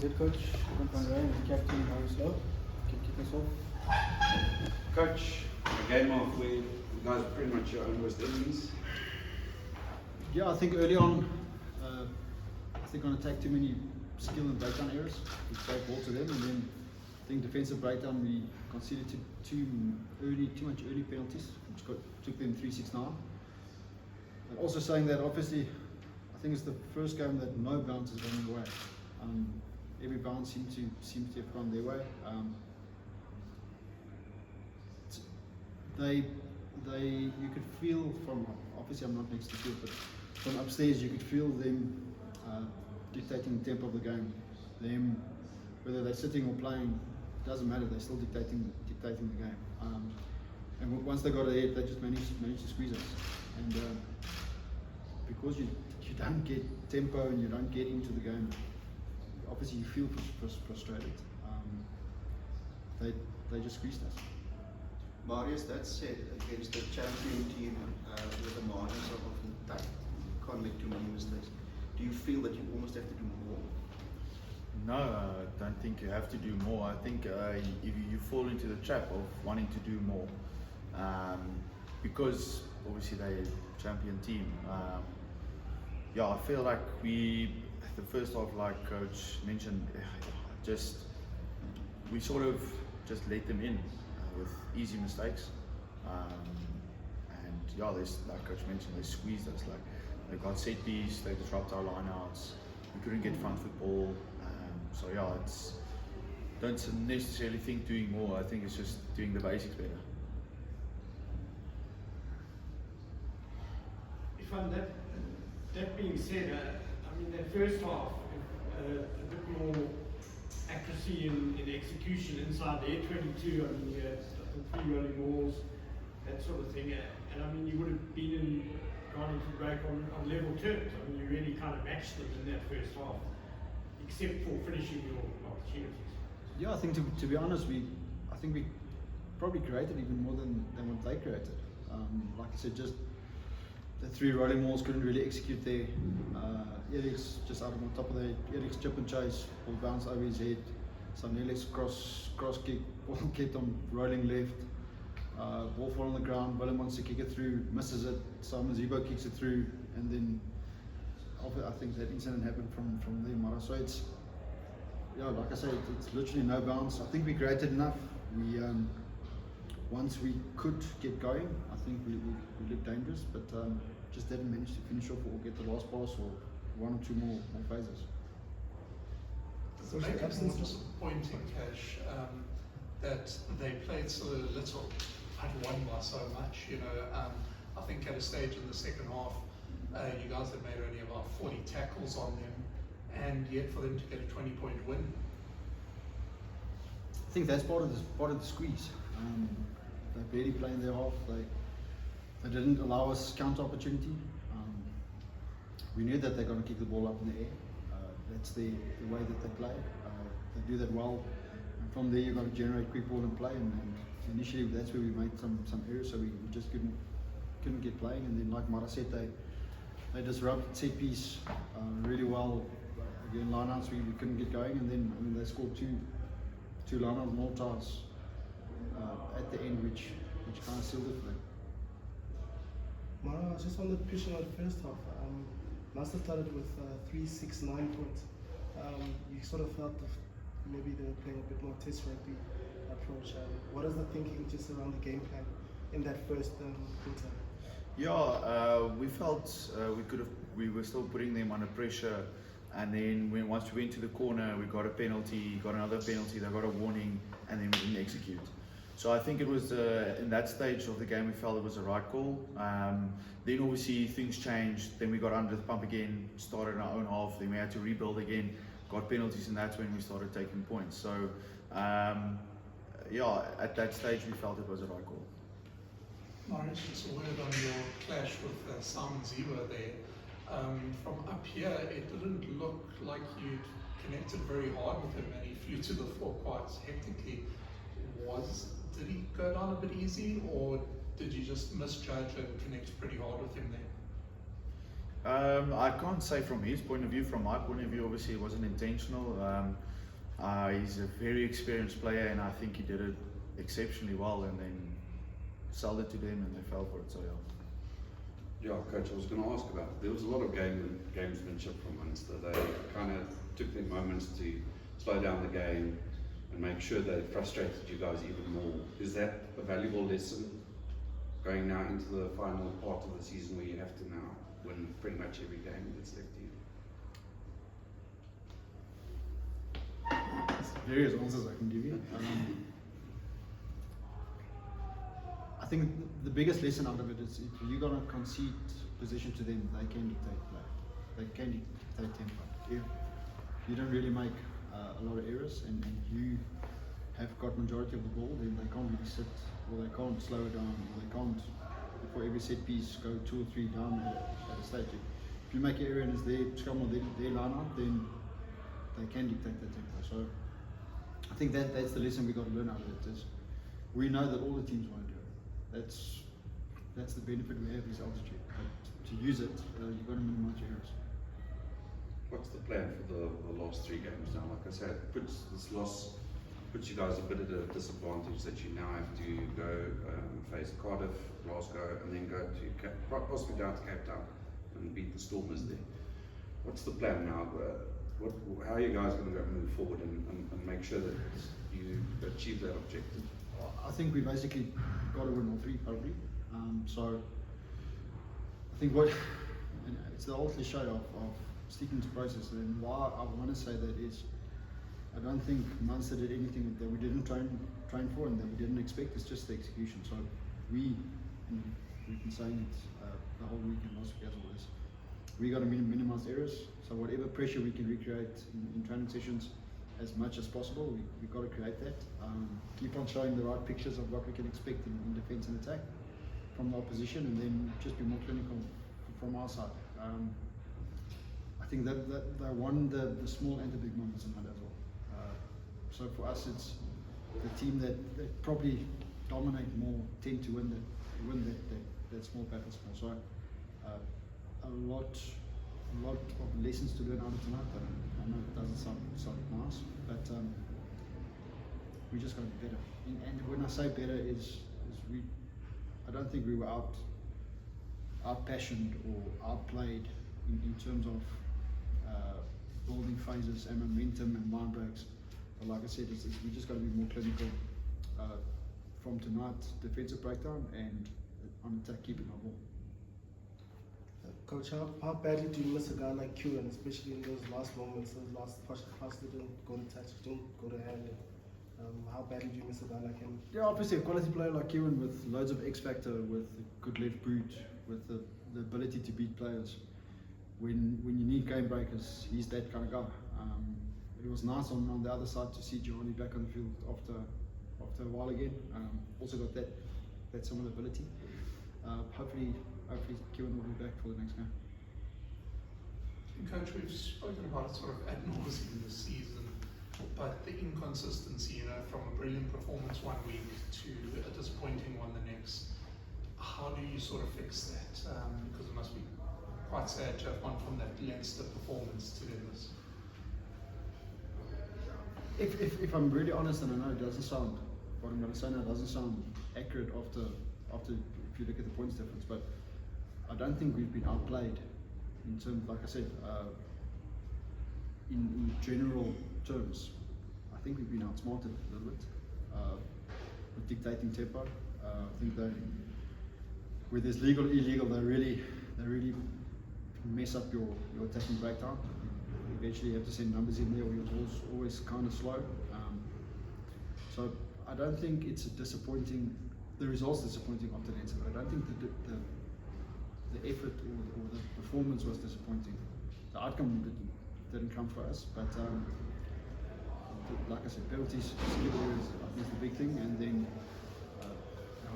Head coach, Van Rijn, and captain, Harry Slow. Can kick us off. Coach, a game off where you guys are pretty much your own worst enemies. Yeah, I think early on, I think on attack too many skill and breakdown errors. We played ball to them, and then I think defensive breakdown we conceded too much early penalties, which took them 3-6-9. And also saying that obviously, I think it's the first game that no bounce has gone away. Every bounce seems to have gone their way. You could feel from, obviously I'm not next to the field, but from upstairs you could feel them dictating the tempo of the game. Them, whether they're sitting or playing, doesn't matter. They're still dictating the game. And once they got ahead, they just managed to squeeze us. And because you don't get tempo and you don't get into the game, obviously you feel frustrated. They just squeezed us. Marius, that said, against the champion team with the margins of intact, you can't make too many mistakes. Do you feel that you almost have to do more? No, I don't think you have to do more. I think if you fall into the trap of wanting to do more, because obviously they're a champion team. Yeah, I feel like the first half, like Coach mentioned, we sort of just let them in with easy mistakes. And yeah, like Coach mentioned, they squeezed us. Like they got set piece, they disrupt our lineouts. We couldn't get front football. So yeah, don't necessarily think doing more. I think it's just doing the basics better. That being said, I mean that first half, a bit more accuracy in execution inside their 22. I mean you had 3 rolling balls, that sort of thing, and I mean you would have gone into break on level terms. I mean you really kind of matched them in that first half, except for finishing your opportunities. Yeah, I think to be honest, I think we probably created even more than what they created. Like I said, just the 3 rolling balls couldn't really execute there. Eric's just out on top of there. Eric's chip and chase, ball bounce over his head. Sanele's cross kick, ball kept on rolling left. Ball fall on the ground. Willem wants to kick it through, misses it. Simon Zebo kicks it through, and then I think that incident happened from there, Mara. So it's, yeah, like I said, it's literally no bounce. I think we created enough. We once we could get going, I think we looked dangerous, but just didn't manage to finish off or get the last pass or 1 or 2 more phases. Does it make it more disappointing, Cash, that they played so little and won by so much? You know, I think at a stage in the second half, you guys had made only about 40 tackles on them, and yet for them to get a 20-point win. I think that's part of the squeeze. They barely played in their half. They didn't allow us counter opportunity. We knew that they're going to kick the ball up in the air. That's the way that they play. They do that well. And from there, you've got to generate quick ball and play. And initially, that's where we made some errors. So we just couldn't get playing. And then, like Mara said, they disrupted set piece really well. Again, lineouts we couldn't get going. And then they scored two lineout mortars at the end, which kind of sealed it for them. Mara, just on the pushing out first half, Munster started with 3-6-9 points. You sort of felt maybe they were playing a bit more test rugby approach. What is the thinking just around the game plan in that first quarter? Yeah, we felt we were still putting them under pressure, and then once we went to the corner, we got a penalty, got another penalty, they got a warning, and then we didn't execute. So I think it was in that stage of the game we felt it was the right call. Then obviously things changed. Then we got under the pump again, started in our own half. Then we had to rebuild again, got penalties, and that's when we started taking points. So yeah, at that stage we felt it was the right call. Marius, just a word on your clash with Simon Zebo there. From up here, it didn't look like you'd connected very hard with him, and he flew to the floor quite hectically. Did he go down a bit easy, or did you just misjudge and connect pretty hard with him there? I can't say from his point of view. From my point of view, obviously it wasn't intentional. He's a very experienced player, and I think he did it exceptionally well, and then sold it to them and they fell for it. So yeah. Yeah, coach, I was going to ask about it. There was a lot of gamesmanship from Munster. They kind of took their moments to slow down the game and make sure they frustrated you guys even more. Is that a valuable lesson going now into the final part of the season where you have to now win pretty much every game that's left to you? There's various answers I can give you. I think the biggest lesson out of it is if you're going to concede position to them, they can dictate play. They can dictate tempo. If you don't really make a lot of errors and you have got majority of the ball, then they can't really sit, or they can't slow it down, or they can't, for every set piece, go 2 or 3 down at a stage. If you make an error and it's their scrum or their line out, then they can dictate the tempo. So I think that's the lesson we got to learn out of it. Is we know that all the teams want to do it. That's the benefit we have is altitude. But to use it, you've got to minimize errors. What's the plan for the last 3 games now? Like I said, this loss puts you guys a bit at a disadvantage that you now have to go face Cardiff, Glasgow, and then go to possibly down to Cape Town and beat the Stormers there. What's the plan now? How are you guys going to move forward and make sure that you achieve that objective? I think we basically got to win all 3 probably. So I think it's the old cliche of sticking to process, and why I want to say that is I don't think Munster did anything that we didn't train for and that we didn't expect. It's just the execution. So we've been saying it the whole week and last week as always. We got to minimize errors. So whatever pressure we can recreate in training sessions, as much as possible, we've got to create that. Keep on showing the right pictures of what we can expect in defence and attack from the opposition, and then just be more clinical from our side. I think that they won the small and the big moments in that as well. So for us, it's the team that probably dominate more tend to win that small battle small. So a lot of lessons to learn out of tonight. I know it doesn't sound nice, but we just got to be better. And when I say better, is I don't think we were out-passioned or outplayed in terms of building phases and momentum and line breaks. But like I said, we just got to be more clinical from tonight. Defensive breakdown and on attack, keeping our ball. Coach, how badly do you miss a guy like Kieran, especially in those last moments, those last passes that didn't go to touch, didn't go to hand? How badly do you miss a guy like him? Yeah, obviously a quality player like Kieran with loads of X factor, with a good left boot, with the ability to beat players. When you need game breakers, he's that kind of guy. It was nice on the other side to see Giovanni back on the field after a while again. Also got that similar ability. Hopefully Kieran will be back for the next game. Coach, we've spoken about it sort of ad nauseum this season, but the inconsistency, from a brilliant performance one week to a disappointing one the next, how do you sort of fix that? Because it must be quite sad to have gone from that Leinster performance to this. If I'm really honest, and I know it doesn't sound, what I'm going to say now doesn't sound accurate after if you look at the points difference, but I don't think we've been outplayed in terms, like I said, in general terms. I think we've been outsmarted a little bit with dictating tempo. I think where there's legal, illegal, they really mess up your attacking breakdown. Eventually you have to send numbers in there, or your ball's always kind of slow. So I don't think it's disappointing. The results disappointing after Leinster, but I don't think the effort or the performance was disappointing. The outcome didn't come for us, but like I said, penalties, skill areas, I think is the big thing, and then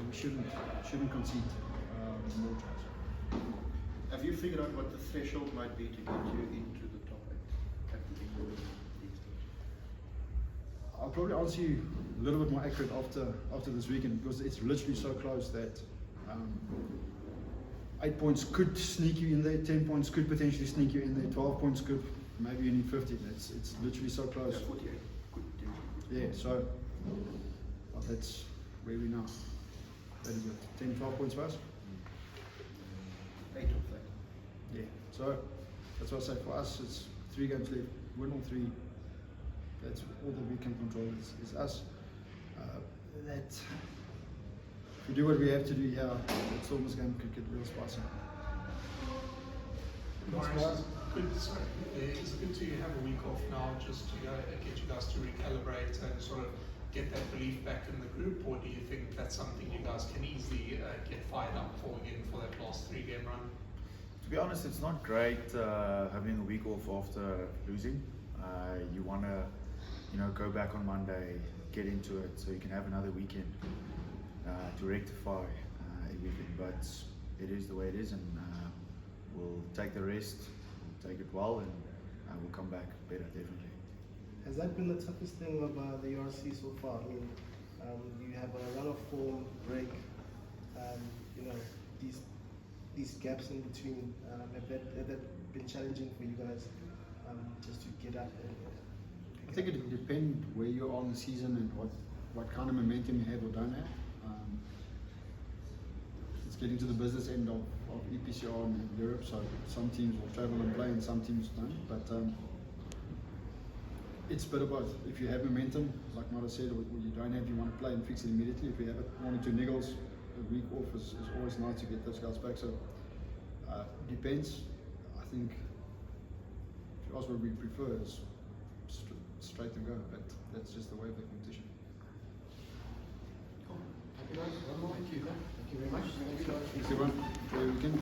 we shouldn't concede more tries. Have you figured out what the threshold might be to get you into the top 8 at the end of the league stage? I'll probably answer you a little bit more accurate after this weekend, because it's literally so close that 8 points could sneak you in there, 10 points could potentially sneak you in there, 12 points could maybe you need 50. It's literally so close. Yeah, 48 could yeah, so well, that's where we now. That is it, 10, 12 points for us. 8 of that. Yeah, so that's what I say. For us, it's 3 games left. Win all 3. That's all that we can control. Is us. That if we do what we have to do here, it's almost going to get real spicy. Morris, it's good to have a week off now, just to get you guys to recalibrate and sort of get that belief back in the group, or do you think that's something you guys can easily get fired up for again for that last 3-game run? To be honest, it's not great having a week off after losing. You want to, go back on Monday, get into it, so you can have another weekend to rectify everything. But it is the way it is, and we'll take the rest, we'll take it well, and we'll come back better, definitely. Has that been the toughest thing of the URC so far? I mean, you have a run of form, break, these gaps in between. Have that been challenging for you guys, just to get up? I think it will depend where you are in the season and what kind of momentum you have or don't have. It's getting to the business end of EPCR in Europe, so some teams will travel and play and some teams don't. But it's a bit of both. If you have momentum, like Mara said, or you don't have, you want to play and fix it immediately. If you have 1 or 2 niggles, a week off is always nice to get those guys back. So it depends. I think if you ask what we prefer is straight and go, but that's just the way of the competition. Cool. Happy days. One more. Thank you. Thank you very much. Thanks everyone. Enjoy your weekend.